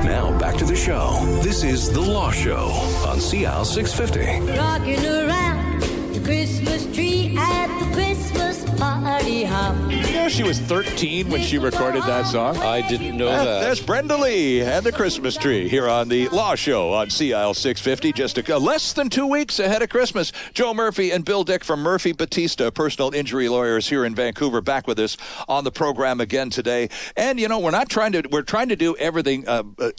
Now back to the show. This is The Law Show on CL 650. Rocking around the Christmas tree at the Christmas party hop. You know she was 13 when she recorded that song? I didn't know that. There's Brenda Lee and the Christmas tree here on the Law Show on CL 650. Just less than 2 weeks ahead of Christmas. Joe Murphy and Bill Dick from Murphy Battista, personal injury lawyers here in Vancouver, back with us on the program again today. And, you know, we're trying to do everything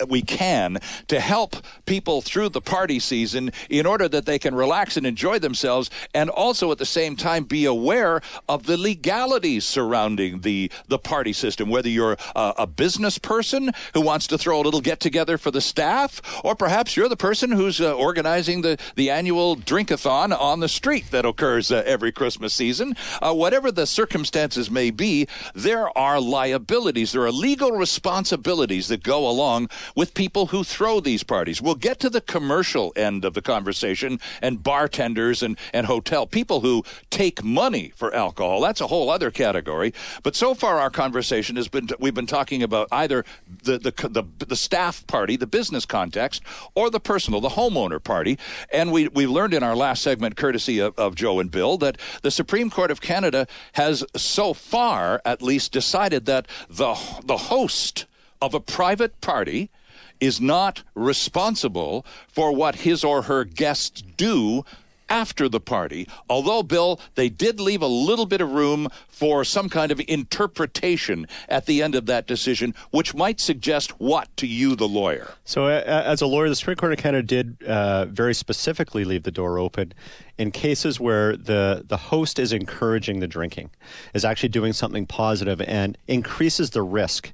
we can to help people through the party season in order that they can relax and enjoy themselves, and also at the same time be aware of the legalities surrounding the party system, whether you're a business person who wants to throw a little get-together for the staff, or perhaps you're the person who's organizing the annual drink-a-thon on the street that occurs every Christmas season. Whatever the circumstances may be, there are liabilities. There are legal responsibilities that go along with people who throw these parties. We'll get to the commercial end of the conversation, and bartenders and hotel people who take money for alcohol. That's a whole other category. But so far our conversation has been, we've been talking about either the staff party, the business context, or the personal, the homeowner party. And we learned in our last segment, courtesy of Joe and Bill, that the Supreme Court of Canada has so far at least decided that the host of a private party is not responsible for what his or her guests do after the party. Although, Bill, they did leave a little bit of room for some kind of interpretation at the end of that decision, which might suggest what to you, the lawyer? So as a lawyer, the Supreme Court of Canada did very specifically leave the door open in cases where the host is encouraging the drinking, is actually doing something positive and increases the risk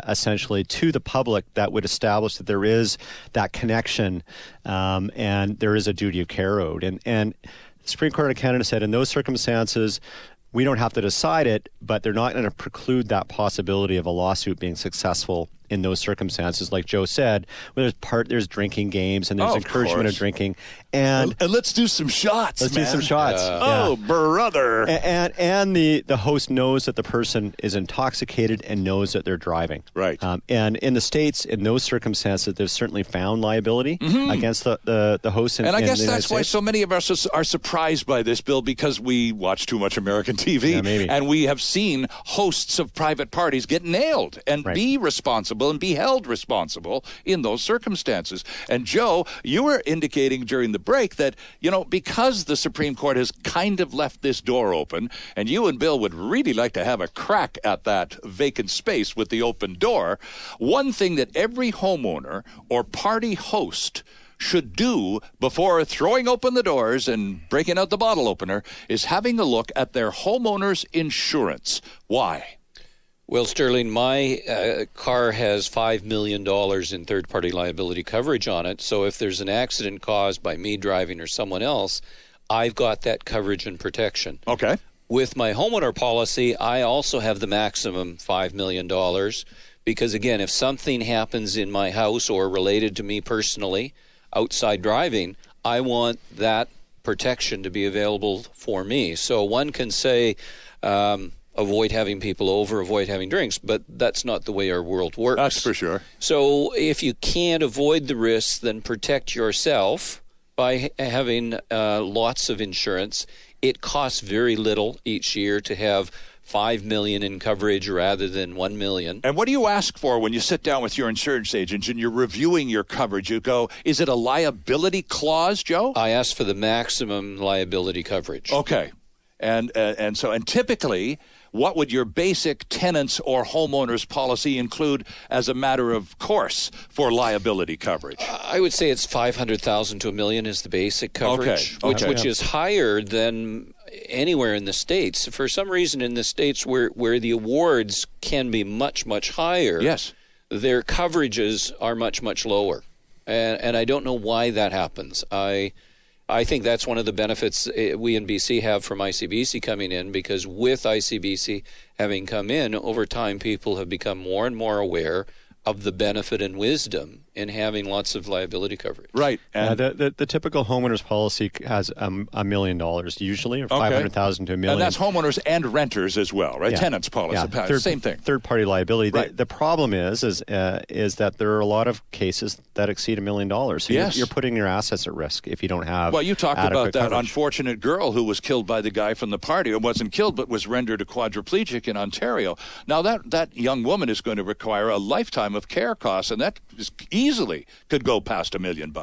essentially to the public that would establish that there is that connection and there is a duty of care owed. And the Supreme Court of Canada said in those circumstances, we don't have to decide it, but they're not going to preclude that possibility of a lawsuit being successful in those circumstances. Like Joe said, where there's drinking games and there's encouragement of drinking. And let's do some shots, Let's man. do some shots. Oh, brother. And the host knows that the person is intoxicated and knows that they're driving. Right. And in the States, in those circumstances, they've certainly found liability against the host. And I guess that's why so many of us are surprised by this, Bill, because we watch too much American TV. And we have seen hosts of private parties get nailed and be responsible and be held responsible in those circumstances. And Joe, you were indicating during the break that, you know, because the Supreme Court has kind of left this door open, and you and Bill would really like to have a crack at that vacant space with the open door, one thing that every homeowner or party host should do before throwing open the doors and breaking out the bottle opener is having a look at their homeowner's insurance. Why? Well, Sterling, my car has $5 million in third-party liability coverage on it, so if there's an accident caused by me driving or someone else, I've got that coverage and protection. Okay. With my homeowner policy, I also have the maximum $5 million because, again, if something happens in my house or related to me personally outside driving, I want that protection to be available for me. So one can say, avoid having people over, avoid having drinks, but that's not the way our world works. That's for sure. So if you can't avoid the risks, then protect yourself by having lots of insurance. It costs very little each year to have $5 million in coverage rather than $1 million. And what do you ask for when you sit down with your insurance agent and you're reviewing your coverage? You go, is it a liability clause, Joe? I ask for the maximum liability coverage. Okay. And typically, what would your basic tenants or homeowners policy include as a matter of course for liability coverage? I would say it's $500,000 to $1 million is the basic coverage, which is higher than anywhere in the States. For some reason in the States where the awards can be much, much higher, yes, their coverages are much, much lower. And I don't know why that happens. I think that's one of the benefits we in BC have from ICBC coming in, because with ICBC having come in, over time people have become more and more aware of the benefit and wisdom in having lots of liability coverage. Right. And the typical homeowner's policy has $1 million usually, or 500,000 to $1 million. And that's homeowners and renters as well, right? Yeah. Tenants policy, same thing. Third-party liability. Right. The problem is that there are a lot of cases that exceed $1 million. So Yes. you're putting your assets at risk if you don't have. Well, you talked about that coverage. unfortunate girl who was killed by the guy from the party. It wasn't killed, but was rendered a quadriplegic in Ontario. Now, that young woman is going to require a lifetime of care costs, and that is easily could go past $1 million.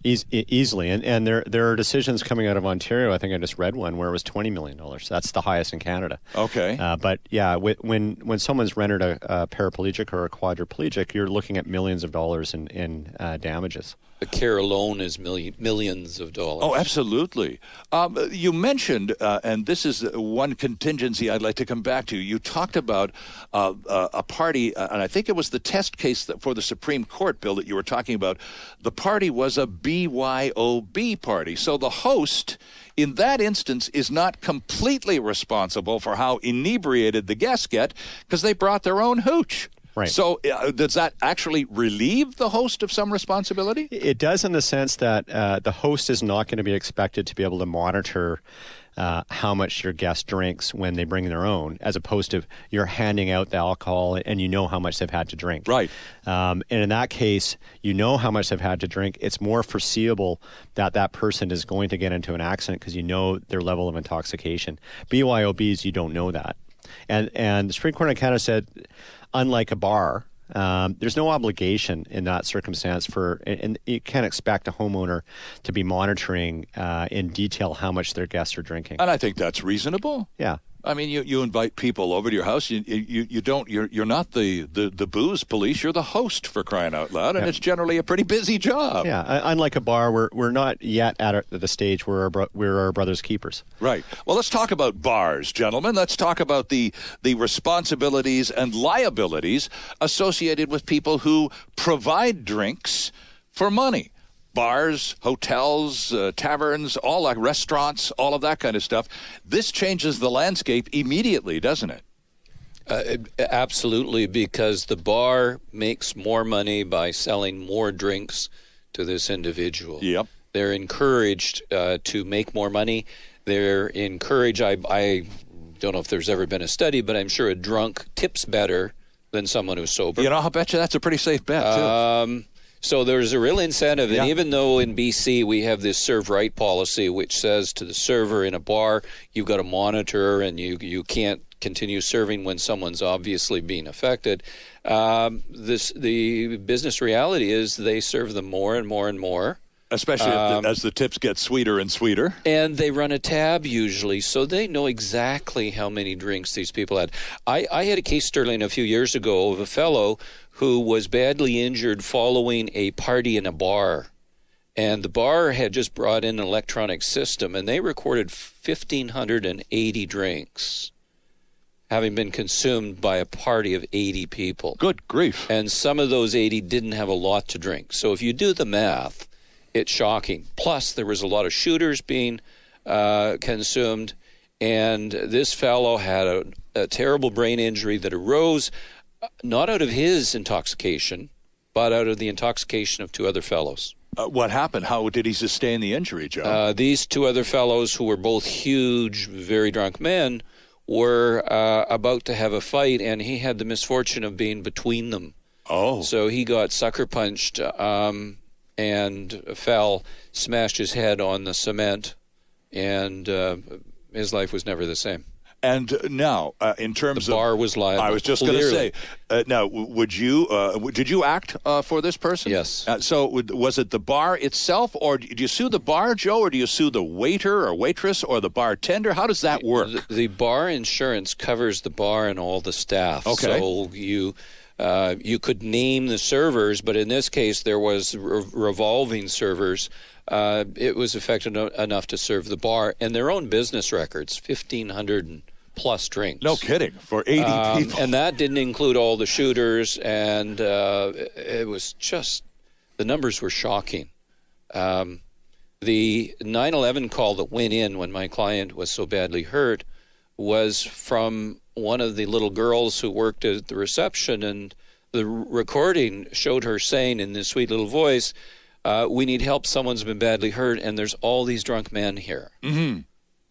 Easily, and there are decisions coming out of Ontario. I think I just read one where it was $20 million. That's the highest in Canada. Okay. But yeah, when someone's rendered a paraplegic or a quadriplegic, you're looking at millions of dollars in damages. The care alone is millions of dollars. Oh, absolutely. You mentioned, and this is one contingency I'd like to come back to. You talked about a party, and I think it was the test case for the Supreme Court, Bill, that you were talking about. The party was a BYOB party. So the host, in that instance, is not completely responsible for how inebriated the guests get because they brought their own hooch. Right. So does that actually relieve the host of some responsibility? It does, in the sense that the host is not going to be expected to be able to monitor how much your guest drinks when they bring their own, as opposed to you're handing out the alcohol and you know how much they've had to drink. Right. And in that case, you know how much they've had to drink. It's more foreseeable that person is going to get into an accident because you know their level of intoxication. BYOBs, you don't know that. And the Supreme Court of Canada said, unlike a bar, there's no obligation in that circumstance and you can't expect a homeowner to be monitoring in detail how much their guests are drinking. And I think that's reasonable. Yeah. I mean, you invite people over to your house. You're not the booze police. You're the host, for crying out loud, and it's generally a pretty busy job. Yeah, unlike a bar, we're not yet at the stage where we're our brother's keepers. Right. Well, let's talk about bars, gentlemen. Let's talk about the responsibilities and liabilities associated with people who provide drinks for money. Bars, hotels, taverns, all like restaurants, all of that kind of stuff. This changes the landscape immediately, doesn't it? Absolutely, because the bar makes more money by selling more drinks to this individual. Yep. They're encouraged to make more money. They're encouraged. I don't know if there's ever been a study, but I'm sure a drunk tips better than someone who's sober. You know, I'll bet you that's a pretty safe bet, too. So there's a real incentive, Yeah. and even though in BC we have this serve right policy, which says to the server in a bar, you've got to monitor and you can't continue serving when someone's obviously being affected. The business reality is they serve them more and more and more. Especially as the tips get sweeter and sweeter. And they run a tab usually, so they know exactly how many drinks these people had. I had a case, Sterling, a few years ago of a fellow who was badly injured following a party in a bar. And the bar had just brought in an electronic system, and they recorded 1,580 drinks having been consumed by a party of 80 people. Good grief. And some of those 80 didn't have a lot to drink. So if you do the math, it's shocking. Plus, there was a lot of shooters being consumed, and this fellow had a terrible brain injury that arose not out of his intoxication, but out of the intoxication of two other fellows. What happened? How did he sustain the injury, Joe? These two other fellows, who were both huge, very drunk men, were about to have a fight, and he had the misfortune of being between them. Oh. So he got sucker punched and fell, smashed his head on the cement, and his life was never the same. And now, in terms the bar was liable. I was just going to say. Now, did you act for this person? Yes. So, was it the bar itself, or do you sue the bar, Joe, or do you sue the waiter or waitress or the bartender? How does that work? The bar insurance covers the bar and all the staff. Okay. So you could name the servers, but in this case, there was revolving servers. It was effective enough to serve the bar and their own business records, 1,500 plus drinks. No kidding, for 80 people. And that didn't include all the shooters, and it was just, the numbers were shocking. The 9/11 call that went in when my client was so badly hurt was from one of the little girls who worked at the reception, and the recording showed her saying in this sweet little voice, we need help, someone's been badly hurt, and there's all these drunk men here. Mm-hmm.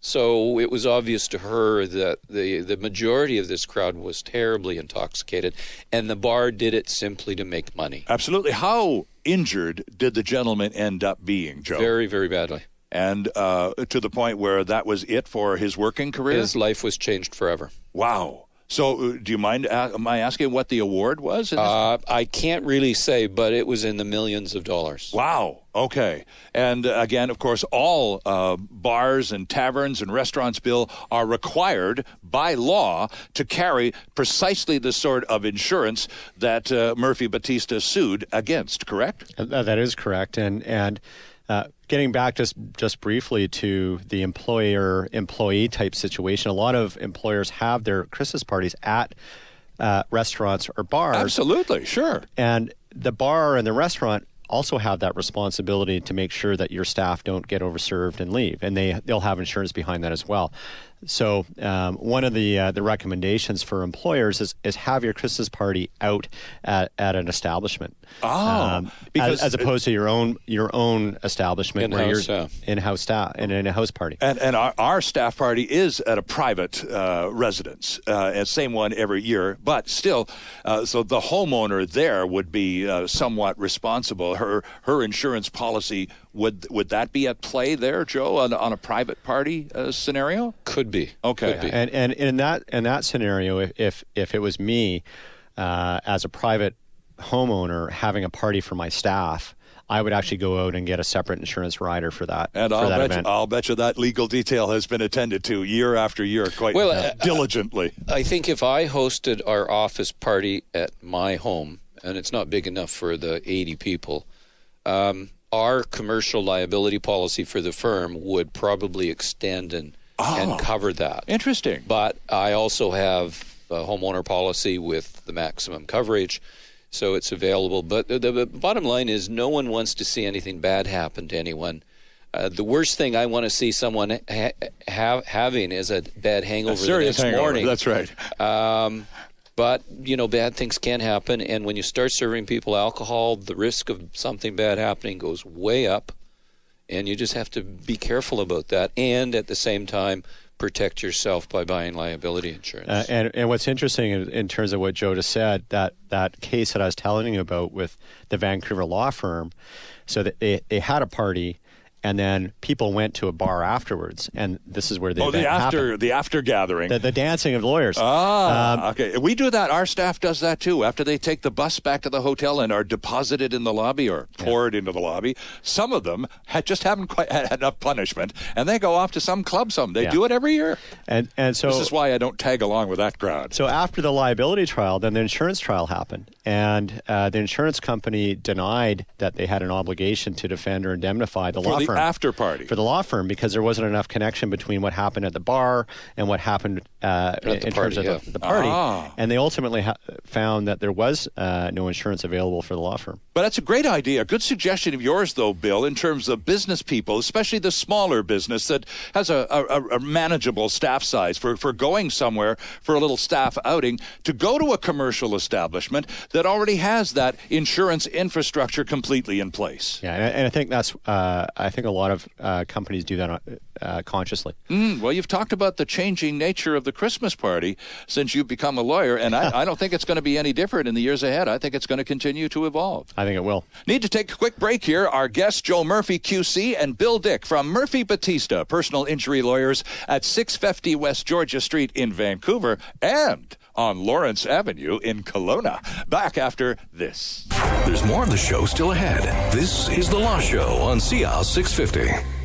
So it was obvious to her that the majority of this crowd was terribly intoxicated, and the bar did it simply to make money. Absolutely. How injured did the gentleman end up being, Joe? Very, very badly. And to the point where that was it for his working career? His life was changed forever. Wow. So do you mind, am I asking what the award was? I can't really say, but it was in the millions of dollars. Wow. Okay. And again, of course, all bars and taverns and restaurants, Bill, are required by law to carry precisely the sort of insurance that Murphy Battista sued against, correct? That is correct. And getting back just briefly to the employer-employee type situation, a lot of employers have their Christmas parties at restaurants or bars. Absolutely, sure. And the bar and the restaurant also have that responsibility to make sure that your staff don't get overserved and leave, and they'll have insurance behind that as well. So one of the recommendations for employers is have your Christmas party out at an establishment, because as opposed to your own establishment where you're in-house staff and in a house party. And our staff party is at a private residence, and same one every year, but still, so the homeowner there would be somewhat responsible. Her insurance policy, would that be at play there, Joe, on a private party scenario? Could be. Okay. Could be. And in that scenario, if it was me as a private homeowner having a party for my staff, I would actually go out and get a separate insurance rider for that. And I'll bet you that legal detail has been attended to year after year quite diligently. I think if I hosted our office party at my home, and it's not big enough for the 80 people, our commercial liability policy for the firm would probably extend and cover that. Interesting. But I also have a homeowner policy with the maximum coverage, so it's available. But the bottom line is no one wants to see anything bad happen to anyone. The worst thing I want to see someone having is a bad hangover the next morning. That's right. But, bad things can happen, and when you start serving people alcohol, the risk of something bad happening goes way up, and you just have to be careful about that, and at the same time, protect yourself by buying liability insurance. And what's interesting in terms of what Joe just said, that case that I was telling you about with the Vancouver law firm, so that they had a party, and then people went to a bar afterwards, and this is where the event happened. The after gathering, the dancing of lawyers. Okay, we do that. Our staff does that too. After they take the bus back to the hotel and are deposited in the lobby or poured into the lobby, some of them just haven't quite had enough punishment, and they go off to some club. They do it every year. And so this is why I don't tag along with that crowd. So after the liability trial, then the insurance trial happened, and the insurance company denied that they had an obligation to defend or indemnify the law firm. After party. For the law firm, because there wasn't enough connection between what happened at the bar and what happened in terms of the party. And they ultimately found that there was no insurance available for the law firm. But that's a great idea. A good suggestion of yours, though, Bill, in terms of business people, especially the smaller business that has a manageable staff size for going somewhere for a little staff outing, to go to a commercial establishment that already has that insurance infrastructure completely in place. Yeah, and I think that's I think a lot of companies do that consciously. Well, you've talked about the changing nature of the Christmas party since you've become a lawyer, and I don't think it's going to be any different in the years ahead. I think it's going to continue to evolve. I think it will. Need to take a quick break here. Our guests, Joe Murphy, QC, and Bill Dick from Murphy Battista, personal injury lawyers at 650 West Georgia Street in Vancouver and on Lawrence Avenue in Kelowna. Back after this. There's more of the show still ahead. This is The Law Show on CL 650.